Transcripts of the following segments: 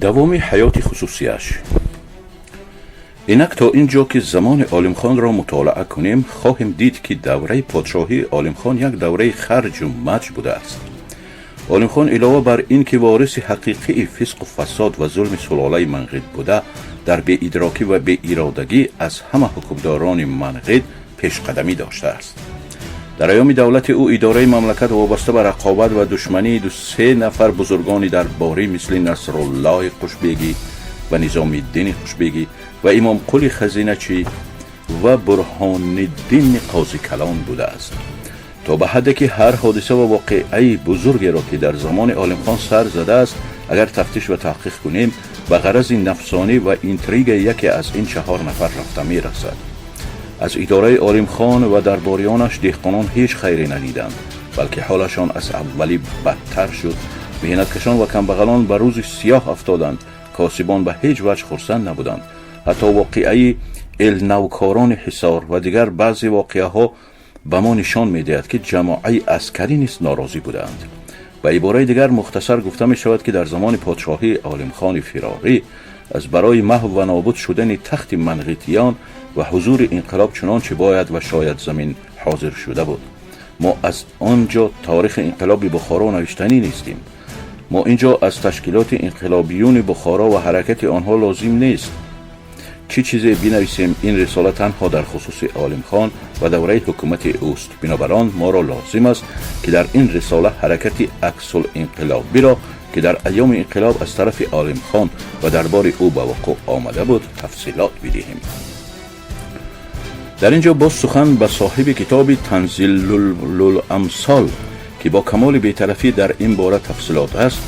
دوام حیات خصوصیش. اینک تا اینجا که زمان عالم خان را مطالعه کنیم خواهیم دید که دوره پادشاهی عالم خان یک دوره خرج و مج بوده است. عالم خان علاوه بر این که وارث حقیقی فسق و فساد و ظلم سلاله منقد بوده، در بی ادراکی و بی ارادگی از همه حکمداران منقد پیش قدمی داشته است. در ایام دولت او اداره مملکت وابسته به رقابت و دشمنی دو سه نفر بزرگانی درباری مثل نصرالله خوشبیگی و نظام الدین خوشبیگی و امام قلی خزینه‌چی و برهان الدین قاضی کلان بوده است، تا به حدی که هر حادثه و واقعه بزرگی را که در زمان عالم خان سر زده است اگر تفتیش و تحقیق کنیم به غرض نفسانی و اینتریگ یکی از این 4 نفر رفته می رسد. از اداره عالم خان و درباریانش دهقانان هیچ خیری ندیدند، بلکه حالشان از اولی بدتر شد. محنتکشان و کمبغلان به روز سیاه افتادند، کاسبان به هیچ وجه خرسند نبودند. حتی واقعه النوکاران حصار و دیگر بعضی واقعه ها به ما نشان می‌دهد که جماعه عسکری نیز ناراضی بودند. به عباره دیگر مختصر گفته می شود که در زمان پادشاهی عالم خان فراری از برای محو و نابود شدن تخت منقیتیان و حضور انقلاب چنانچه باید و شاید زمین حاضر شده بود. ما از آنجا تاریخ انقلاب بخارا نوشتنی نیستیم. ما اینجا از تشکیلات انقلابیون بخارا و حرکت آنها لازم نیست چی چیزی بنویسیم. این رساله تنها در خصوص عالم خان و دوره حکومت اوست. بنابراین ما را لازم است که در این رساله حرکت عکس الانقلابی را که در ایام انقلاب از طرف عالم خان و دربار او به وقوع آمده بود تفصیلات بدهیم. در اینجا باز سخن به صاحب کتاب تنزیل الامثال که با کمال بی‌طرفی در این باره تفصیلات است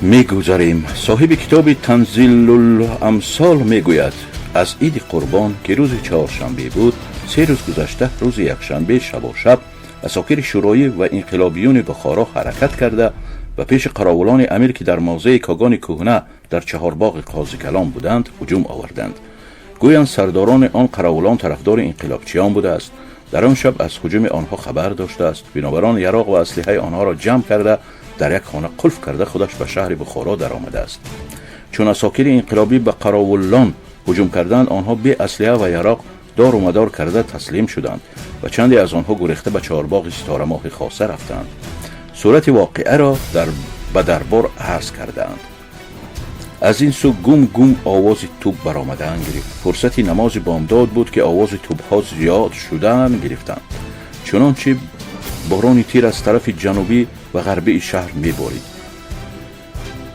میگذاریم. صاحب کتاب تنزیل الامثال میگوید از عید قربان که روز 4شنبه بود 3 روز گذشته روز یکشنبه شب و شب عساکر شورایی و انقلابیون بخارا حرکت کرده و پیش قراولان امیر که در موضع کاگان کهنه در چهارباغ قاضی کلان بودند هجوم آوردند. گویند سرداران آن قراولان طرفدار انقلابچیان بوده است. در آن شب از هجوم آنها خبر داشته است. بنابراین یراق و اسلحه آنها را جمع کرده در یک خانه قلف کرده خودش به شهر بخارا در آمده است. چون عساکر انقلابی به قراولان هجوم کردند آنها بی اسلحه و یراق دار و مدار کرده تسلیم شدند و چندی از آنها گریخته به چهارباغ ستاره ماه خاصه رفتند. صورت واقعه را به دربار عرض کردند. از این سو گم گم آواز توپ برآمدن گرفت. فرصت نماز بامداد بود که آواز توپ ها زیاد شدن گرفتند. چنانچه باران تیر از طرف جنوبی و غربی شهر میبارید.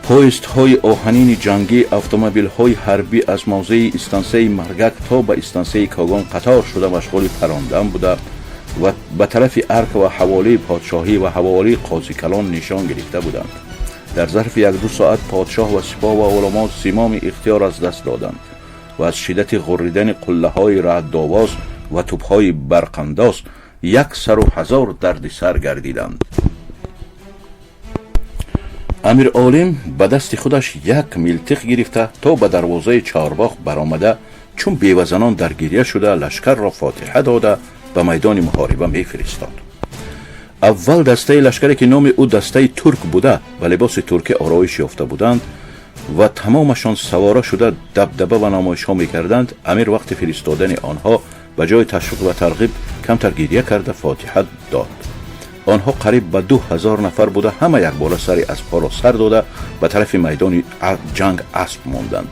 پایست های آهنین جنگی، اتومبیل های حربی از موضع استانسه مرگک تا به استانسه کاگان قطار شده مشغول پراندن بوده و به طرف ارک و حوالی پادشاهی و حوالی قاضی کلان نشان گرفته بودند. در ظرف 1-2 ساعت پادشاه و سپاه و علما زمام اختیار از دست دادند و از شدت غریدن قله های رعدآواز و توپ های برق‌انداز 100,000 دردسر گردیدند. امیر عالم به دست خودش 1 ملتق گرفته تا به دروازه چهارباغ برآمده چون بیوزنان درگیری شده لشکر را فاتحه داده به میدان محاربه میفرستاد. اول دسته لشکری که نام او دسته ترک بوده و لباس ترکی آرایش یافته بودند و تمامشان سواره شده دبدبه و نمایش ها میکردند، امیر وقت فرستادن آنها به جای تشویق و ترغیب کمتر گریه کرده فاتحه داد. آنها قریب به 2000 نفر بوده، همه یک بالا سری از پا را سر داده به طرف میدان جنگ اسب ماندند.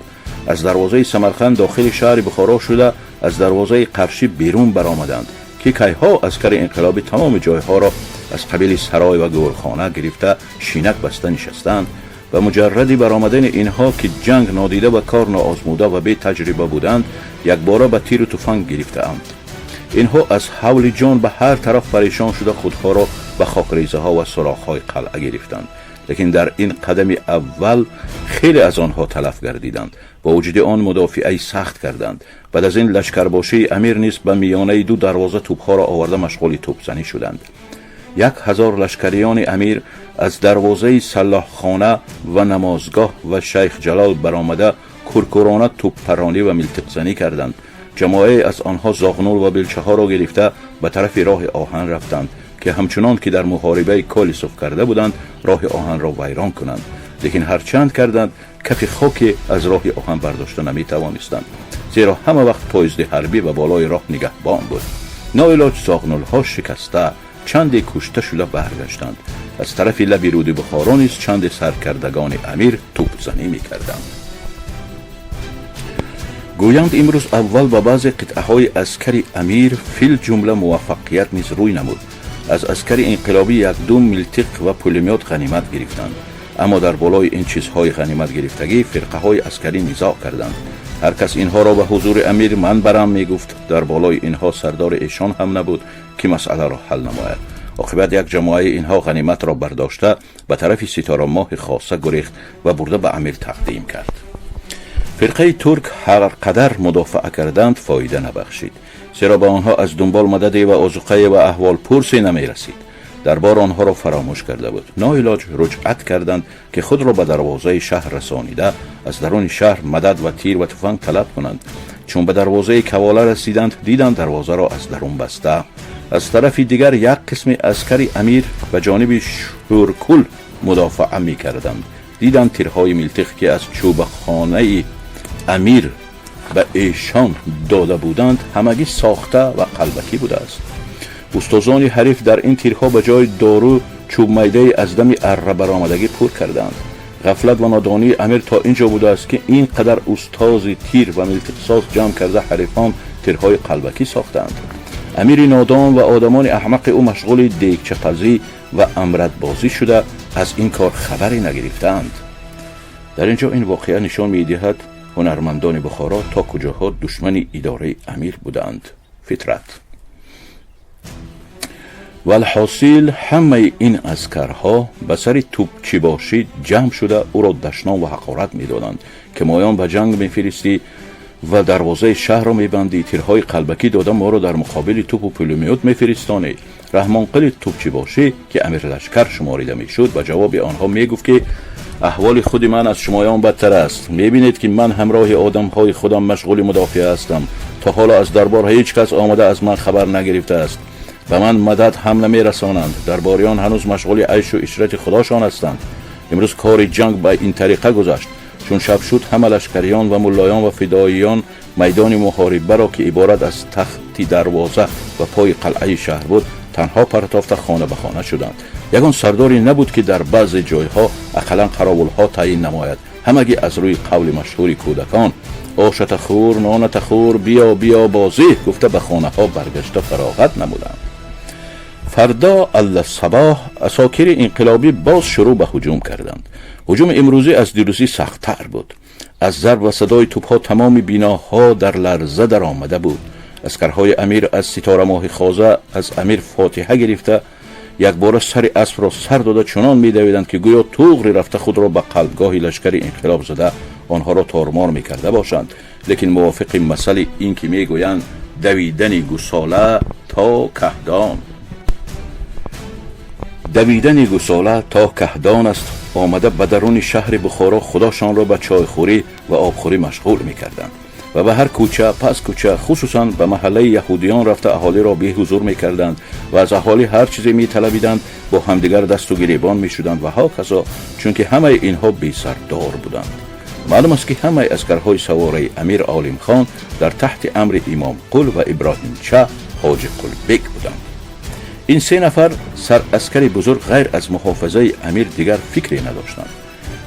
از دروازه سمرقند داخل شهر بخارا شده از دروازه قرشی بیرون برآمدند که کیها عسکر انقلابی تمام جایها را از قبیل سرای و گورخانه گرفته شینک بسته نشستند و مجردی برآمدن اینها که جنگ نادیده و کار ناآزموده و بی تجربه بودند یک باره به تیر و تفنگ گرفتند. اینها از حول جان به هر طرف پریشان شده خودها را به خاکریزه ها و سوراخ های قلعه گرفتند، لیکن در این قدم اول خیلی از آنها تلف گردیدند. با وجود آن مدافعی سخت کردند. بعد از این لشکرباشی امیر نیز به میانه 2 دروازه توپها را آورده مشغول توپزنی شدند. 1000 لشکریان امیر از دروازه سلاحخانه و نمازگاه و شیخ جلال برآمده کرکرانه توپ پرانی و ملتق زنی کردند. جماعه از آنها زاغنول و بلچه ها را گرفته به طرف راه آهن رفتند که همچنان که در محاربه کالیسوف کرده بودند راه آهن را ویران کنند. لیکن هر چند کردند کف خاک از راه آهن برداشته نمی توانستند، زیرا همه وقت پایزد حربی و بالای راه نگهبان بود. ناعلاج ساغنول‌ها شکسته چند کشته شده برگشتند. از طرف لب رود بخارا نیز چند سرکردگان امیر توپ زنی می کردند. گویند امروز اول با بعض قطعه های عسکری امیر فیل جمله موفقیت نیز روی نمود. از عسکر انقلابی یک دو میلتیق و پولمیوت غنیمت گرفتند، اما در بالای این چیزهای غنیمت گرفتگی فرقه های عسکری نزاع کردند. هر کس اینها را به حضور امیر من برم می گفت. در بالای اینها سردار ایشان هم نبود که مسئله را حل نماید. عاقبت یک جماعه اینها غنیمت را برداشته به طرف ستاره ماه خاصه گریخت و برده به امیر تقدیم کرد. فرقه ترک هر قدر مدافع کردند فایده نبخشید، زیرا به آنها از دنبال مدد و آذوقه و احوال پرسی نمی رسید. دربار آنها را فراموش کرده بود. ناعلاج رجعت کردند که خود را به دروازه شهر رسانیده از درون شهر مدد و تیر و تفنگ طلب کنند. چون به دروازه کواله رسیدند دیدند دروازه را از درون بسته. از طرف دیگر یک قسم عسکری امیر به جانب شورکل مدافعه می کردند. دیدند تیرهای میلتیق که از چوب خانه امیر به ایشان داده بودند همگی ساخته و قلبکی بوده است. استازان حریف در این تیرها به جای دارو چوب میده از دم اره برآمدگی پر کردند. غفلت و نادانی امیر تا اینجا بوده است که این قدر استاز تیر و میلتیق ساز جمع کرده حریفان تیرهای قلبکی ساختند. امیر نادان و آدمان احمق او مشغول دیگچه قضی و امرد بازی شده از این کار خبری نگرفتند. در اینجا این واقعه نشان می‌دهد هنرمندان بخارا تا کجاها دشمن اداره امیر بودند. فطرت. والحاصل همه این عسکرها به سر توپچی باشی جمع شده او را دشنام و حقارت می‌دادند که مایان به جنگ می‌فرستی و دروازه شهر را می‌بندی، تیرهای قلبکی داده ما را در مقابل توپ و پولمیوت می‌فرستانی. رحمانقل توپچی باشی که امیر لشکر شماریده میشد به جواب آنها میگفت که احوال خود من از شمایان بدتر است. میبینید که من همراه آدمهای خودم مشغول مدافع هستم. تا حالا از دربار هیچ کس آمده از من خبر نگرفته است. به من مدد هم نمیرسانند. درباریان هنوز مشغول عیش و عشرت خداشان هستند. امروز کار جنگ به این طریقه گذشت. چون شب شد همه لشکریان و ملایان و فداییان میدان محاربه را که عبارت از تختی دروازه و پای قلعه شهر بود تنها پرتافته خانه به خانه شدند. یگان سرداری نبود که در بعض جایها اقلا قراولها تعیین نماید. همگی از روی قول مشهور کودکان آشت خور نانت خور بیا بیا بازی گفته به خانه ها برگشته فراغت نمودند. فردا الصباح عساکر انقلابی باز شروع به هجوم کردند. هجوم امروزی از دیروزی سخت‌تر بود. از ضرب و صدای توپ‌ها تمام بیناها در لرزه در آمده بود. عسکرهای امیر از ستاره ماه خازه از امیر فاتحه گرفته یک بار سر اسب را سر داده چنان می‌دویدند که گویا توغری رفته خود را به قلبگاه لشکر انقلاب زده آنها را تارمار می‌کرده باشند. لیکن موافق مثل این که می‌گویند دویدن گوساله تا کهدان، دویدن گوساله تا کهدان است. آمده به درون شهر بخارا خداشان را به چایخوری و آبخوری مشغول می‌کردند و به هر کوچه پس کوچه خصوصا به محله یهودیان رفته اهالی را به حضور می‌کردند و از اهالی هر چیزی می‌طلبیدند، با همدیگر دست و گریبان می‌شدند و هاکذا، چون که همه اینها بی سردار بودند. معلوم است که همه عسکرهای سواره امیر عالم خان در تحت امر امام قل و ابراهیم چه حاج قلبک بودند. این سه نفر سر عسکر بزرگ غیر از محافظه امیر دیگر فکری نداشتند.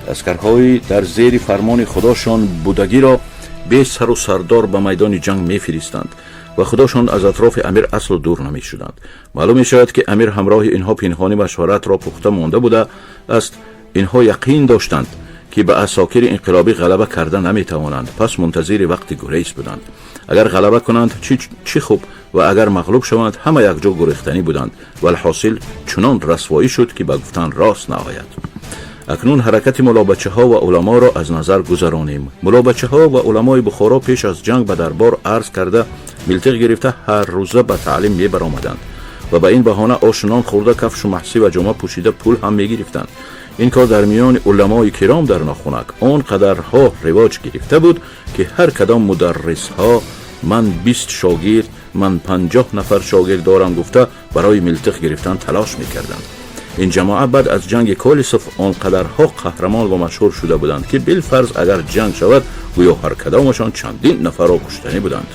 عسکرهای در زیر فرمان خداشان بودگی را به سر و سردار به میدان جنگ می‌فرستند و خداشان از اطراف امیر اصل دور نمی‌شدند. معلوم می‌شود که امیر همراه اینها پنهانی مشورت را پخته مانده بوده است. اینها یقین داشتند که به عساکر انقلابی غلبه کرده نمی‌توانند، پس منتظر وقت گریز بودند. اگر غلبه کنند چی خوب و اگر مغلوب شوند همه یک جا گریختنی بودند. والحاصل چنان رسوایی شد که به گفتن راست نآید. اکنون حرکت ملابچه ها و علما را از نظر گذرانیم. ملابچه ها و علمای بخارا پیش از جنگ به دربار عرض کرده میلتیق گرفته هر روزه به تعلیم می برآمدند و به این بهانه آشنان خورده کفش و محسی و جامه پوشیده پول هم می گرفتند. این کار در میان علمای کرام در ناخنک آن قدرها رواج گرفته بود که هر کدام مدرس ها من 20 شاگرد من 50 نفر شاگرد دارم گفته برای میلتیق گرفتن تلاش میکردند. این جماعت بعد از جنگ کولسوف آنقدرها قهرمان و مشهور شده بودند که بالفرض اگر جنگ شود گویا هر کدامشان چندین نفر را کشتنی بودند.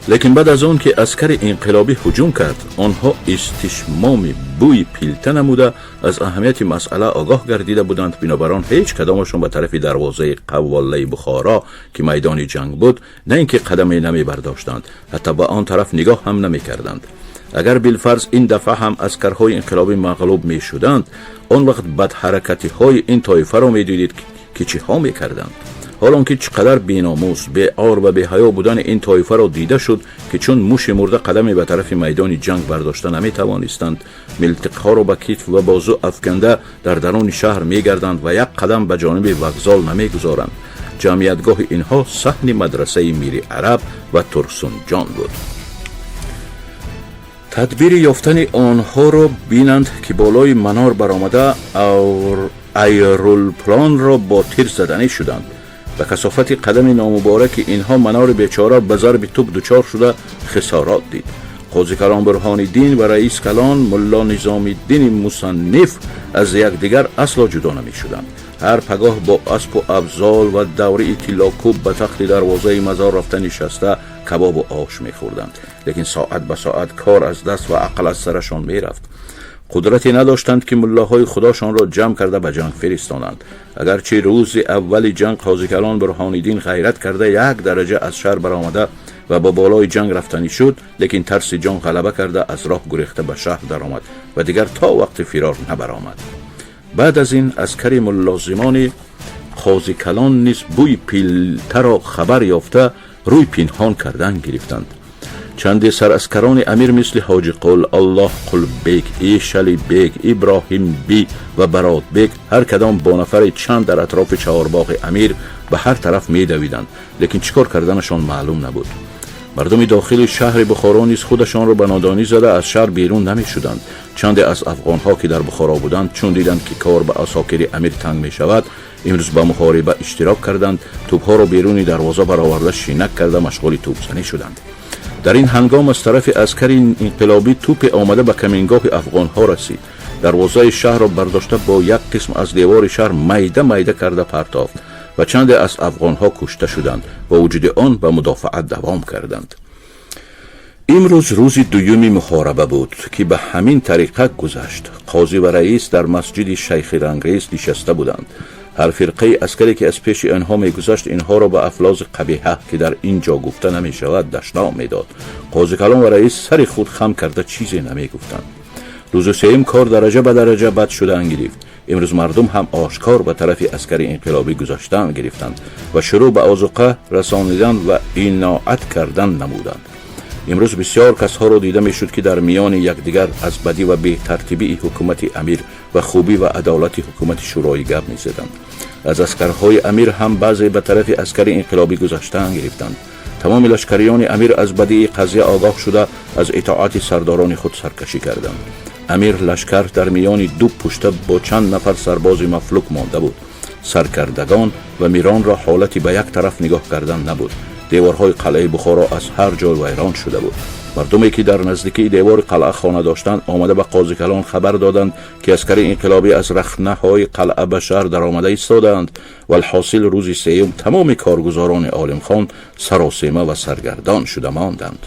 لیکن بعد از اون که عسکر انقلابی هجوم کرد، آنها استشمام بوی پیلته نموده از اهمیت مسئله آگاه گردیده بودند. بنابراین هیچ کدامشون به طرف دروازه قواله بخارا که میدان جنگ بود نه اینکه قدمی نمی برداشتند، حتی به آن طرف نگاه هم نمی کردند. اگر بالفرض این دفعه هم عسکرهای انقلابی مغلوب می شدند، آن وقت بد حرکتی های این طایفه را می دیدید که چه ها می کردند. حالا که چقدر بی‌ناموس، بی‌عار و بی‌حیا بودن این طایفه را دیده شد که چون موش مرده قدمی به طرف میدان جنگ برداشته نمی‌توانستند، ملتق‌ها را به کتف و بازو افکنده در درون شهر می‌گردند و یک قدم به جانب وокزال نمی‌گذارند. جمعیتگاه اینها صحن مدرسه میر عرب و ترسون جان بود. تدبیر یافتن آنها را بینند که بالای منار برآمده ایرولپلان را با تیر زدنی شدند. به کثافت قدم نامبارک اینها منار بیچاره به ضرب توپ دچار شده خسارات دید. قاضی کلان برهانی دین و رئیس کلان ملا نظام الدین مصنف از یکدیگر اصلا جدا نمی شدند. هر پگاه با اسب و ابزال و دوره تیلاکوب به تخت دروازه مزار رفته نشسته کباب و آش می خوردند. لیکن ساعت به ساعت کار از دست و عقل از سرشان می رفت. قدرتی نداشتند که ملاهای خداشان را جمع کرده به جنگ فرستانند. اگرچه روز اول جنگ قاضی کلان برهانی دین غیرت کرده یک درجه از شهر برآمده و با بالای جنگ رفتنی شد، لیکن ترس جنگ غلبه کرده از راه گریخته به شهر درآمد و دیگر تا وقت فرار نبرآمد. بعد از این عسکر ملازمان قاضی کلان نیز بوی پیلته را خبر یافته روی پنهان کردن گرفتند. چند سراسکران امیر مثل حاجی قل، الله قل بیگ، ای شلی بیگ، ابراهیم بی و برات بیگ هر کدام با نفر چند در اطراف چهارباغ امیر به هر طرف می دویدند، لیکن چیکار کردنشان معلوم نبود. مردم داخل شهر بخارا نیز خودشان را به نادانی زده از شهر بیرون نمی شدند. چند از افغانها که در بخارا بودند چون دیدند که کار به عساکر امیر تنگ می شود، امروز به محاربه اشتراک کردند. توپها را بیرون دروازه برآورده شینک کرده مشغول توپزنی شدند. در این هنگام از طرف عسکر انقلابی توپ آمده به کمینگاه افغان ها رسید. دروازه شهر را برداشته با یک قسم از دیوار شهر میده کرده پرتافت و چند از افغان ها کشته شدند و وجود آن به مدافعت دوام کردند. امروز روز دومی محاربه بود که به همین طریقه گذشت. قاضی و رئیس در مسجد شیخ رنگریز نشسته بودند. هر فرقه عسکری که از پیش آنها میگذشت اینها را به افلاز قبیحه که در اینجا گفته نمی شود دشنام میداد. قاضی کلان و رئیس سر خود خم کرده چیزی نمی گفتند. روز سوم کار درجه به درجه بد شدن گرفت. امروز مردم هم آشکار به طرف عسکر انقلابی گذاشتن گرفتند و شروع به آذوقه رسانیدن و ایناعت کردن نمودند. امروز بسیار کسها را دیده میشد که در میان یکدیگر از بدی و بی ترتیبی حکومت امیر و خوبی و عدالت حکومت شورایی گپ میزدند. از عسکرهای امیر هم بعضی به طرف عسکر انقلابی گذاشتن گرفتند. تمام لشکریان امیر از بدی قضیه آگاه شده از اطاعت سرداران خود سرکشی کردند. امیر لشکر در میان دو پشته با چند نفر سرباز مفلوک مانده بود. سرکردگان و میران را حالتی به یک طرف نگاه کردن نبود. دیوارهای قلعه بخارا از هر جای ویران شده بود. مردمی که در نزدیکی دیوار قلعه خانه داشتند آمده به قاضی کلان خبر دادند که عسکر انقلابی از رخنه های قلعه به شهر در آمده ایستادند و الحاصل روز سوم تمام کارگزاران عالم خان سراسیمه و سرگردان شده ماندند.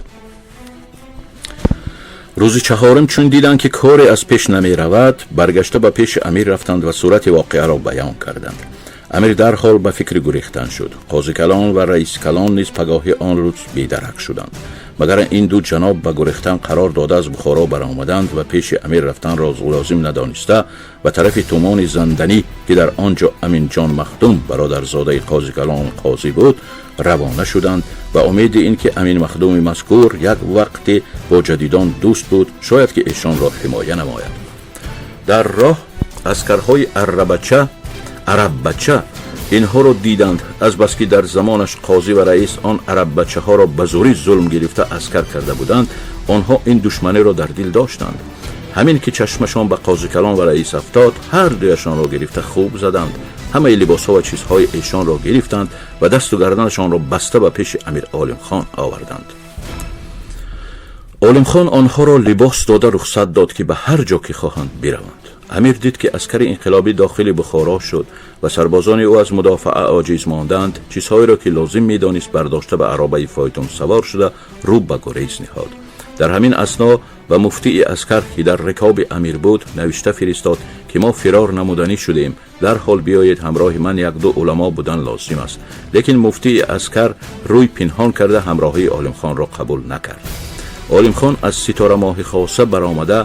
روز چهارم چون دیدند که کار از پیش نمی رود، برگشته به پیش امیر رفتند و صورت واقعه را بیان کردند. امیر در حال به فکر گریختن شد. قاضی کلان و رئیس کلان نیز پگاهی آن روز بیدرک شدند. مگر این دو جناب به گریختن قرار داده از بخارا برآمدند و پیش امیر رفتن را لازم ندانسته و طرف تومان زندنی که در آنجا امین جان مخدوم برادرزاده قاضی کلان قاضی بود روانه شدند و امید این که امین مخدوم مذکور یک وقت با جدیدان دوست بود شاید که ایشان را حمایه نماید. در راه عسکرهای عرب بچه اینها را دیدند، از بس که در زمانش قاضی و رئیس آن عرب بچه ها را به زوری ظلم گرفته عسکر کرده بودند. آنها این دشمنی را در دل داشتند. همین که چشمشان به قاضی کلان و رئیس افتاد هر دویشان را گرفته خوب زدند. همه لباس ها و چیزهای ایشان را گرفتند و دست و گردنشان را بسته به پیش امیر عالم خان آوردند. عالم خان آنها را لباس داده رخصت داد که به هر جا که خواهند بروند. امیر دید که عسکر انقلابی داخل بخارا شد و سربازان او از مدافعه عاجز ماندند. چیزهایی را که لازم می‌دانست برداشته به عربه فایتون سوار شده رو به گریز نهاد. در همین اثنا و مفتی عسکر که در رکاب امیر بود نوشته فرستاد که ما فرار نمودنی شدیم، در حال بیایید همراه من یک دو علما بودن لازم است. لیکن مفتی عسکر روی پنهان کرده همراهی عالم خان را قبول نکرد. عالم خان از ستاره ماه خاصه برآمده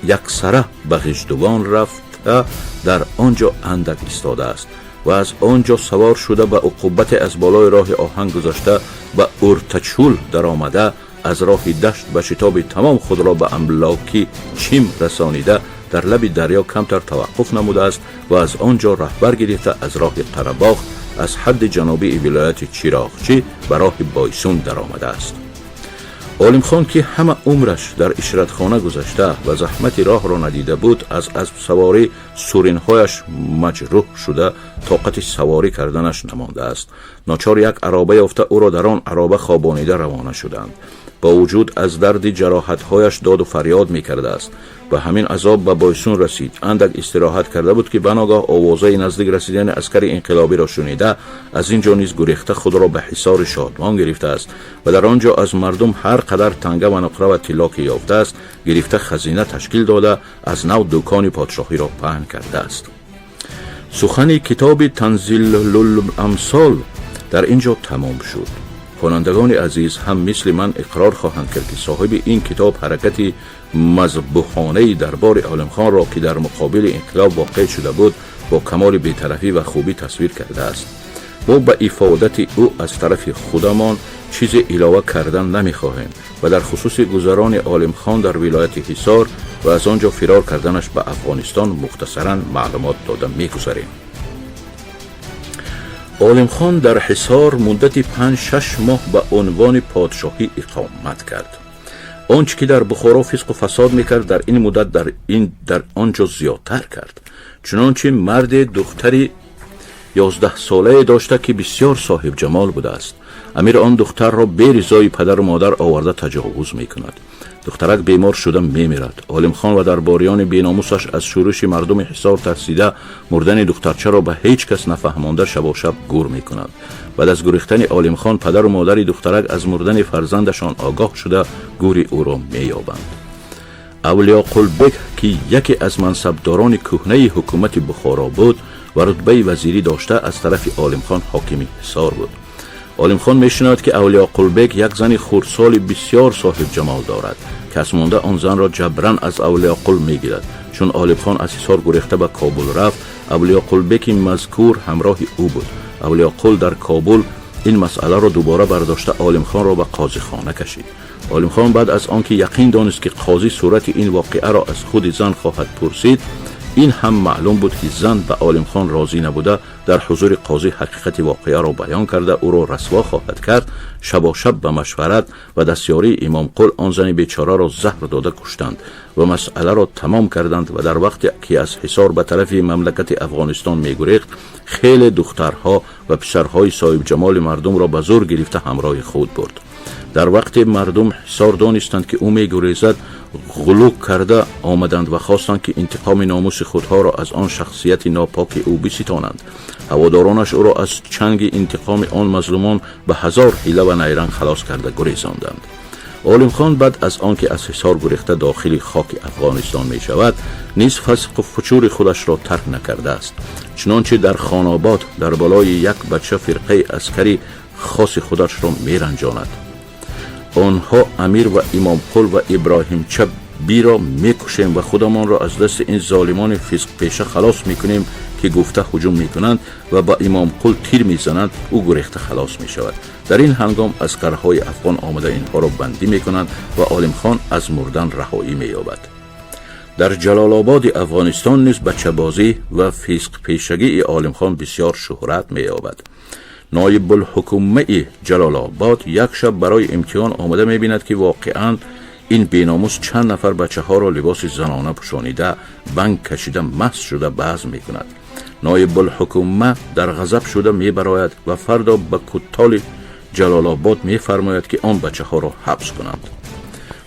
یک سره به غژدوان رفته در آنجا اندک ایستاده است و از آنجا سوار شده به عقوبت از بالای راه آهن گذشته به ارتچول در آمده از راه دشت به شتاب تمام خود را به املاکی چیم رسانیده در لب دریا کمتر توقف نموده است و از آنجا رهبر گرفته از راه قره‌باغ از حد جنوبی ولایت چراغچی به راه بایسون در آمده است. عالم خان که همه عمرش در اشرتخانه گذشته و زحمت راه را ندیده بود، از اسب سواری سورینهایش مجروح شده طاقت سواری کردنش نمانده است. ناچار یک عرابه یافته او را در آن عرابه خوابانیده روانه شدند. با وجود از درد جراحتهایش داد و فریاد می کرده است. به همین عذاب به بایسون رسید. اندک استراحت کرده بود که بناگاه آوازه نزدیک رسیدن عسکر انقلابی را شنیده از اینجا نیز گریخته خود را به حصار شادمان گرفته است و در آنجا از مردم هر قدر تنگه و نقره و طلا که یافته است گرفته خزینه تشکیل داده از نو دکان پادشاهی را پهن کرده است. سخن کتاب تنزیل الامثال در اینجا تمام شد. خوانندگان عزیز هم مثل من اقرار خواهند کرد که صاحب این کتاب حرکتی مذبوحانه دربار عالم خان را که در مقابل انقلاب واقع شده بود با کمال بی‌طرفی و خوبی تصویر کرده است. ما به افادت او از طرف خودمان چیز علاوه کردن نمی‌خواهیم و در خصوص گذران عالم خان در ولایت حصار و از آنجا فرار کردنش به افغانستان مختصراً معلومات داده می‌گذاریم. عالم خان در حصار مدت 5-6 ماه به عنوان پادشاهی اقامت کرد. آنچه که در بخارا فسق و فساد میکرد در این مدت در آنجا زیادتر کرد. چنانچه مرد دختری 11 ساله داشته که بسیار صاحب جمال بوده است. امیر آن دختر را به رضای پدر و مادر آورده تجاوز میکند. دخترک بیمار شده میمیرد. عالم خان و درباریان بیناموسش از شورش مردم حصار ترسیده مردن دخترچه را به هیچ کس نفهمانده شب و شب گور میکنند. بعد از گریختن عالم خان پدر و مادر دخترک از مردن فرزندشان آگاه شده گوری او را مییابند. اولیا قلبک که یکی از منصبداران کهنه حکومت بخارا بود و رتبه وزیری داشته از طرف عالم خان حاکم حصار بود. عالم خان میشنود که اولیا قلبک یک زن خردسال بسیار صاحب جمال دارد که از مانده آن زن را جبران از اولیا قل میگیرد. چون عالم خان از حصار گریخته به کابل رفت، اولیا قلبک مذکور همراه او بود. اولیا قل در کابل این مسئله را دوباره برداشته عالم خان را به قاضی خانه کشید. عالم خان بعد از آنکه یقین دانست که قاضی صورت این واقعه را از خود زن خواهد پرسید، این هم معلوم بود که زن به عالم خان راضی نبوده در حضور قاضی حقیقت واقعه را بیان کرده او را رسوا خواهد کرد. شب به مشورت و دستیاری امام قل آن زن بیچاره را زهر داده کشتند و مسئله را تمام کردند و در وقتی که از حصار به طرف مملکت افغانستان میگریخت خیلی دخترها و پسرهای صاحب جمال مردم را به زور گرفته همراه خود برد. در وقت مردم حصار دانستند که او میگریزد غلوک کرده آمدند و خواستند که انتقام ناموس خودها را از آن شخصیت ناپاک او بستانند. هوادارانش او را از چنگ انتقام آن مظلومان به 1000 حیله و نیرنگ خلاص کرده گریزاندند. عالم خان بعد از آنکه از حصار گریخته داخل خاک افغانستان می شود نیز فسق و فجور خودش را ترک نکرده است. چنانچه در خاناباد در بالای یک بچه فرقه عسکری خاص خودش را می رنجاند. آنها امیر و امام قل و ابراهیم چبی را میکشیم و خودمان را از دست این ظالمان فسق پیشه خلاص میکنیم که گفته هجوم میکنند و با امام قل تیر میزنند. او گریخته خلاص میشود. در این هنگام عسکرهای افغان آمده اینها را بندی میکنند و عالم خان از مردن رهایی مییابد. در جلال آباد افغانستان نیز بچه‌بازی و فسق پیشگی عالم خان بسیار شهرت مییابد. نایب الحکومه جلال آباد یک شب برای امتحان آمده می‌بیند که واقعاً این بیناموس چند نفر بچه ها را لباس زنانه پوشانیده بنگ کشیده مست شده بزم می‌کند. نایب الحکومه در غضب شده می‌براید و فردا به کوتال جلال آباد می‌فرماید که آن بچه ها را حبس کنند.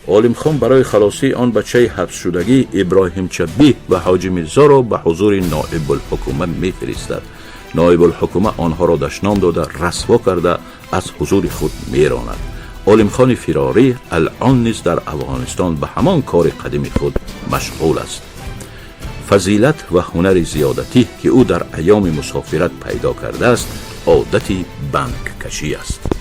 عالم خان برای خلاصی آن بچه حبس شدگی ابراهیم چبی و حاجی میرزا را به حضور نایب الحکومه میفرستد. نایب الحکومه آنها را دشنام داده رسوا کرده از حضور خود میراند. عالم خان فراری الان نیز در افغانستان به همان کار قدیمی خود مشغول است. فضیلت و هنر زیادتی که او در ایام مسافرت پیدا کرده است عادتی بند کشی است.